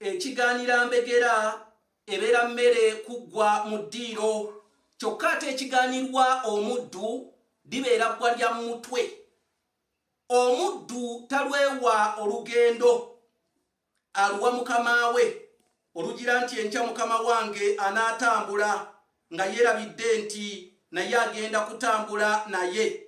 ekiganira mbegera ebeera mmere kuggwa mu ddiiro kyokka ate ekiganirwa omuddu libeera ggwa lya mutwe. Omuddu talwewa olugendo aluwa mukama we olugira nti enkya mukama wange anaatambula nga yeerabidde nti naye agenda kutambula naye.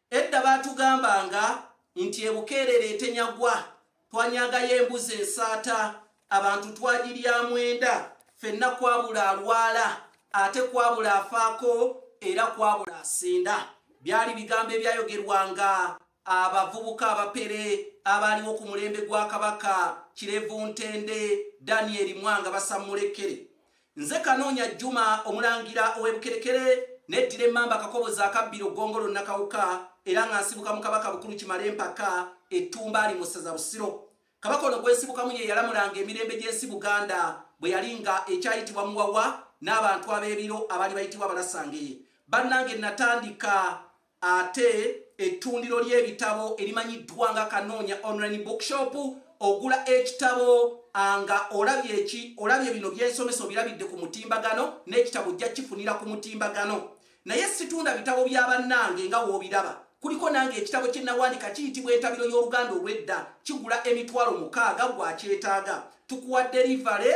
Edda baatugambanga nti ebukeerere etenyagwa twanyagayo embuzi ensaata abantu twagirya mwenda ffenna kwabula alwala ate kwabula afaako era kwabula asinda. Byali bigambo ebyayogerwanga abavubuka abapere abaaliwo ku mulembe gwa Kabaka Kirevu Ntende Daniel Mwanga Basamulekere. Nze Kanoonya Juma omulangira ow'ebukerekere neddira emmamba akakobozi akabbiro Ggongolo Nakawuka era nga nsibuka mu Kabaka Bukulu Kimale mpaka Ettumba ali mu ssaza Busiro. Kabaka ono gwesibukamu ye yalamulanga emirembe gy'ensi Buganda bwe yalinga ekyayitibwa Muwawa n'abantu ab'ebiro abaali bayitibwa Balasangeye. Bannange natandika ate ettundiro ly'ebitabo erimanyiddwa nga Kanoonya Online Bookshop. Ogula ekitabo nga olabye bino by'ensomesa obirabidde ku mutimbagano n'ekitabo ojja kifunira ku mutimbagano. Naye situndira bitabo bya bannange nga woobiraba. Kuliko nange ekitabo kye nawandika kiyitibwa Entabiro y'Oluganda olw'edda kigula emitwalo 6 gwakyetaaga. Tukuwa delivery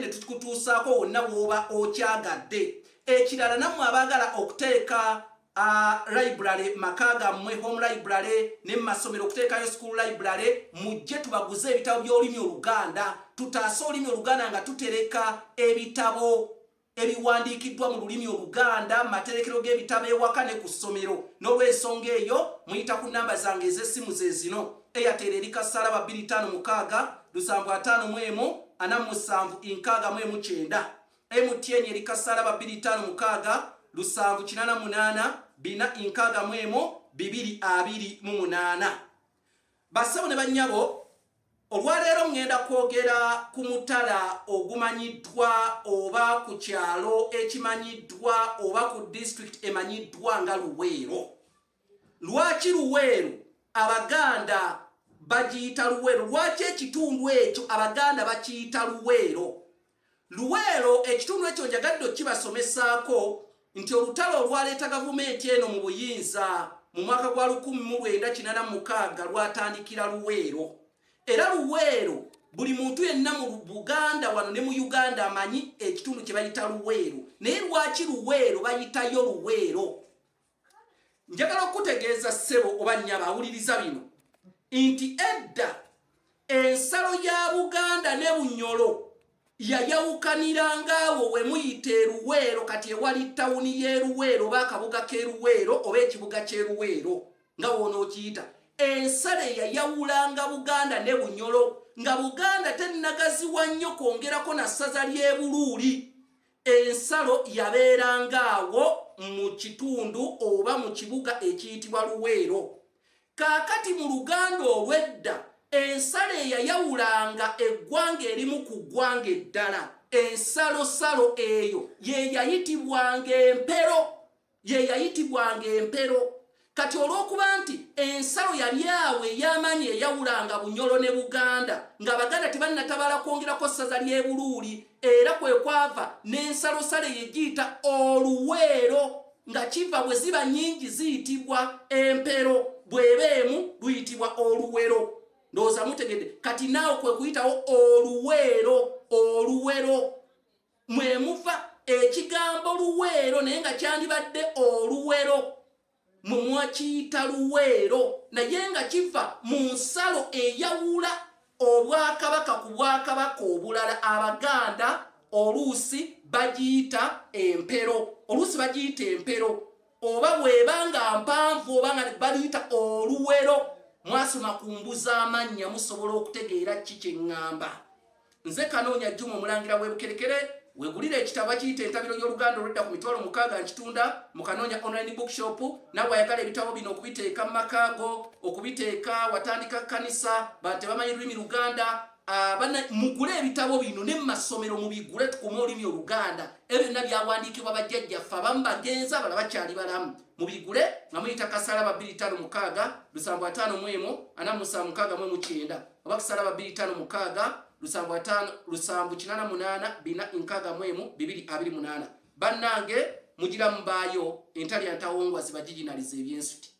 ne tukikutuusaako wonna w'oba okyagadde. Ekirala nammwe abaagala okuteeka library maka gammwe home library ne masomero okuteekayo school library mujje tubaguze ebitabo by'olulimi Oluganda. Tutaase olulimi Oluganda nga tutereka ebitabo ebiwandiikiddwa mu lulimi Oluganda materekero g'ebitabo ewaka ne ku ssomero. N'olw'ensonga eyo muyita ku nnamba zange ez'essimu ze zino: Airtel eri kasala 256 751 47 MTN eri kasala 256 788 461 Bassebo ne bannyabo, olwaleero ngenda kwogera ku mutala ogumanyiddwa oba ku kyalo ekimanyiddwa oba ku district emanyiddwa nga Luweero. Lwaki Luweero Abaganda bagiyita Luweero? Lwaki ekitundu ekyo Abaganda bakiyita Luweero? Luweero ekitundu ekyo njagadde okibasomesaako nti olutalo olwaleeta gavumenti eno mu buyinza mu mwaka gwa 1986 lwatandikira Luweero. Era Luweero buli muntu yenna mu Buganda wano ne mu Uganda amanyi ekitundu kye bayita Luweero. Naye lwaki Luweero bayitayo Luweero? Njagala okutegeeza ssebo oba nnyaba awuliriza bino nti edda ensalo ya Buganda ne Bunyolo yayawukanirangaawo we muyita Luweero. Kati ewali tawuni y'e Luweero oba akabuga k'e Luweero oba ekibuga ky'e Luweero nga wonookiyita. Ensalo yayawulanga Buganda ne Bunyolo nga Buganda tennagaziwa nnyo kwongerako na ssaza ly'e Buluuli. Ensalo yabeerangaawo mu kitundu oba mu kibuga ekiyitibwa Luweero. Kaakati mu Luganda olw'edda ensalo eyayawulanga eggwanga erimu ku ggwanga eddala, ensalosalo eyo ye yayitibwanga empero. Kati olw'okuba nti ensalo yali awo ey'amaanyi eyawulanga Bunyolo ne Buganda nga Abaganda tebannatabala kwongerako ssaza ly'e Buluuli, era kwe kwava n'ensalosalo yegiyita Oluweero nga kiva bwe ziba nnyingi ziyitibwa empero, bw'eba emu luyitibwa Oluwero. Ndowooza mutegedde. Kati naawe kwe kuyitawo Oluwero mwe muva ekigambo Luweero naye nga kyandibadde Oluwero mwe mwakiyita Luweero naye nga kiva mu nsalo eyawula obwakabaka ku bwakabaka obulala. Abaganda oluusi bagiyita empero, oba bw'ebanga mpanvu oba nga baliyita Oluwero. Mwasoma ku mbuza amannya musobola okutegeera kiki ŋŋamba. Nze Kanoonya Juma omulangira w'ebukerekere. Wegulira ekitabo kiyita Entabiro y'Oluganda olw'edda ku mitwalo 6 nkitunda mu Kanoonya Online Bookshop. Nawe ayagala ebitabo bino okubiteeka mu makaago, okubiteeka watandika kanisa, bantu bamanyi lulimi Luganda, abana mugule ebitabo bino ne masomero mubigule tukuma olimi Oluganda ebyo byawandikibwa bajjajjaffe abamu bagenza abala bakyali balamu mubigule nga muyita Kasaraba 256 751 476 oba Kasaraba 256 758 228 bannange mugira mbayo entali antawongwa zibajijinalize ebyensuti